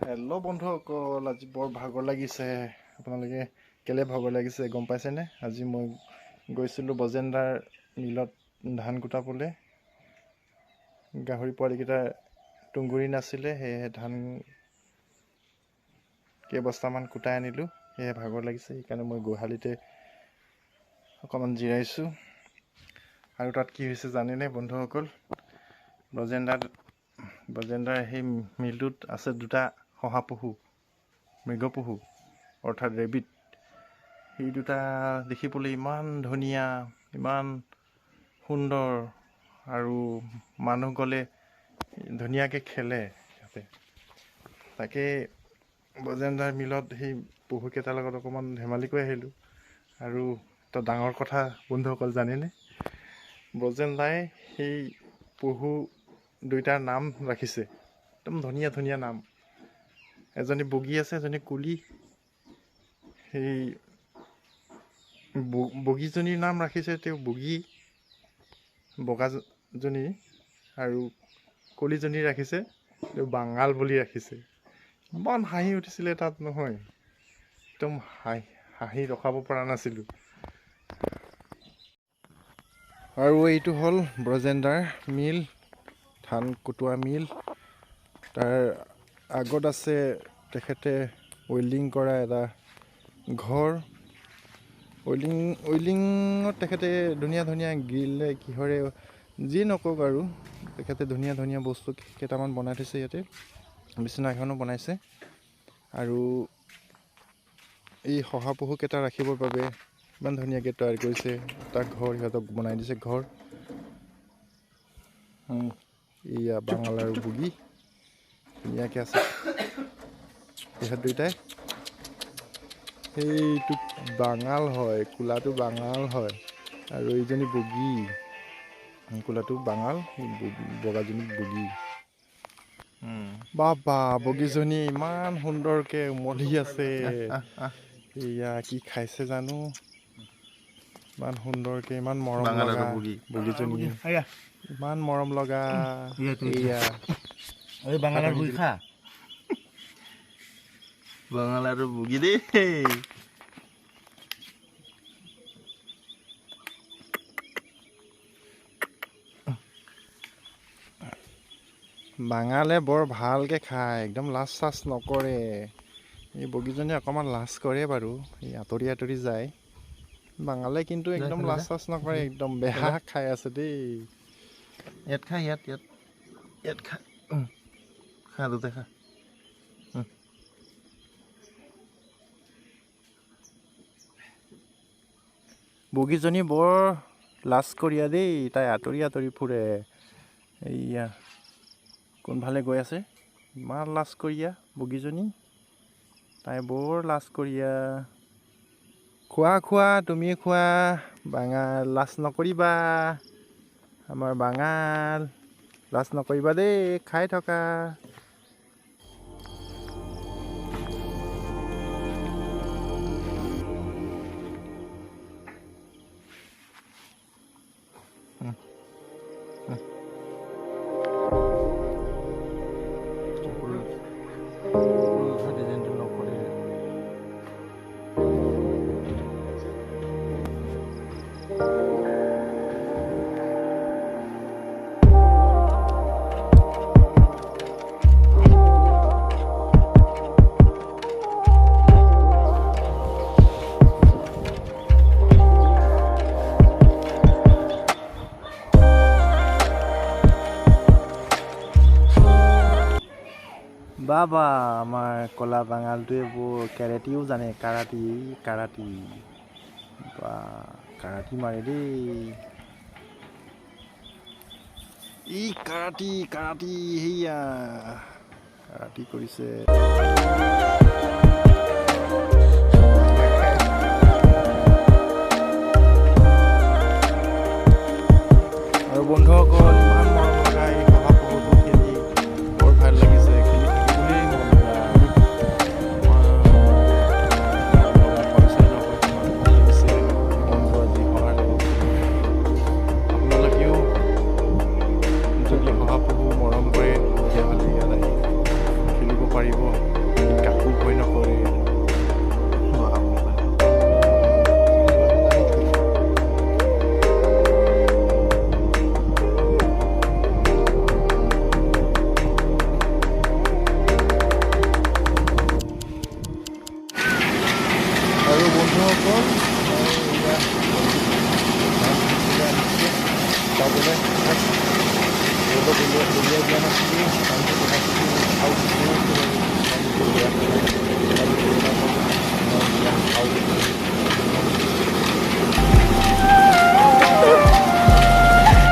Hello' বন্ধুসকল, আজি বৰ ভাগৰ লাগিছে। আপোনালোকে কেলে ভাগৰ লাগিছে গম পাইছেনে? আজি মই গৈছিলোঁ বজেন্দাৰ মিলত ধান কুটাবলৈ। গাহৰি পোৱালিকেইটা তুঁহগুৰি নাছিলে, সেয়েহে ধান কেইবস্তামান কুটাই আনিলোঁ। সেয়েহে ভাগৰ লাগিছে, সেইকাৰণে মই গোহালিতে অকণমান জিৰাইছোঁ। আৰু তাত কি হৈছে জানেনে বন্ধুসকল? বজেন্দাৰ সেই মিলটোত আছে দুটা শহাপহু, মৃগপহু অৰ্থাৎ ৰেবিট। সেই দুটা দেখিবলৈ ইমান ধুনীয়া, ইমান সুন্দৰ, আৰু মানুহ গ'লে ধুনীয়াকৈ খেলে সিহঁতে। তাকে বজেন্দাৰ মিলত সেই পহুকেইটাৰ লগত অকণমান ধেমালি কৰি আহিলোঁ। আৰু এটা ডাঙৰ কথা বন্ধুসকল জানেনে? বজেন্দাই সেই পহু দুইটাৰ নাম ৰাখিছে, একদম ধুনীয়া ধুনীয়া নাম। এজনী বগী আছে, এজনী কুলি। সেই বগীজনীৰ নাম ৰাখিছে তেওঁ বগী, বগাজনী, আৰু কলিজনী ৰাখিছে তেওঁ বাঙাল বুলি ৰাখিছে। ইমান হাঁহি উঠিছিলে তাত নহয়, একদম হাঁহি ৰখাব পৰা নাছিলোঁ। আৰু এইটো হ'ল বজেন্দাৰ মিল, ধান কুটোৱা মিল। তাৰ আগত আছে তেখেতে ৱেল্ডিং কৰা এটা ঘৰ। ৱেল্ডিঙত তেখেতে ধুনীয়া ধুনীয়া গ্ৰিলে কিহৰে যি নকওক, আৰু তেখেতে ধুনীয়া ধুনীয়া বস্তু কেইটামান বনাই থৈছে ইয়াতে। বিচনা এখনো বনাইছে। আৰু এই শহাপহুকেইটা ৰাখিবৰ বাবে ইমান ধুনীয়াকৈ তৈয়াৰ কৰিছে এটা ঘৰ, সিহঁতক বনাই দিছে ঘৰ। এয়া বাঙাল আৰু বগী ধুনীয়াকৈ আছে সিহঁত দুইটাই। সেইটো বাঙাল হয়, কোলাটো বাঙাল হয়, আৰু এইজনী বগী, কোলাটো বাঙাল, বগাজনী বগী। বাবা, বগীজনী ইমান সুন্দৰকৈ উমলি আছে। এয়া কি খাইছে জানো, ইমান সুন্দৰকৈ, ইমান মৰম লগা বগীজনী, ইমান মৰম লগা। এয়া বাঙালৰ বগী খা, বাঙালৰ বগী দেই। বাঙালে বৰ ভালকৈ খায়, একদম লাজ চাজ নকৰে। এই বগীজনীয়ে অকণমান লাজ কৰে বাৰু, এই আঁতৰি আঁতৰি যায়। বাঙালে কিন্তু একদম লাজ চাজ নকৰে, একদম বেহা খাই আছে দেই। ইয়াত খা, ইয়াত খা, খা দুটা খা। বগীজনী বৰ লাজকৰীয়া দেই, তাই আঁতৰি আঁতৰি ফুৰে। এইয়া কোনফালে গৈ আছে, ইমান লাজকৰীয়া বগীজনী, তাই বৰ লাজকৰীয়া। খোৱা তুমি খোৱা, বাঙাল লাজ নকৰিবা, আমাৰ বাঙাল লাজ নকৰিবা দেই, খাই থকা। বাবা, আমাৰ কলা বাঙালটোৱে বৰ কেৰাটিও জানে, কাৰাটি বা কাৰাটি মাৰে দেই। ই কাৰাটি সেয়া কাৰাটি কৰিছে। আৰু বন্ধুসকল, ইমান মৰম লগা এই শহাপহুটো খেলি বৰ ভাল লাগিছে, খেলি থাকিবলৈ মন লগা। আপোনালোকেও যদি শহাপহু মৰম কৰে তেতিয়াহ'লে ইয়াত আহি খেলিব পাৰিব। বন্ধুসকল মই এয়া যাবলৈ ৰ'দত উলিয়াই দিয়া নাছিলোঁ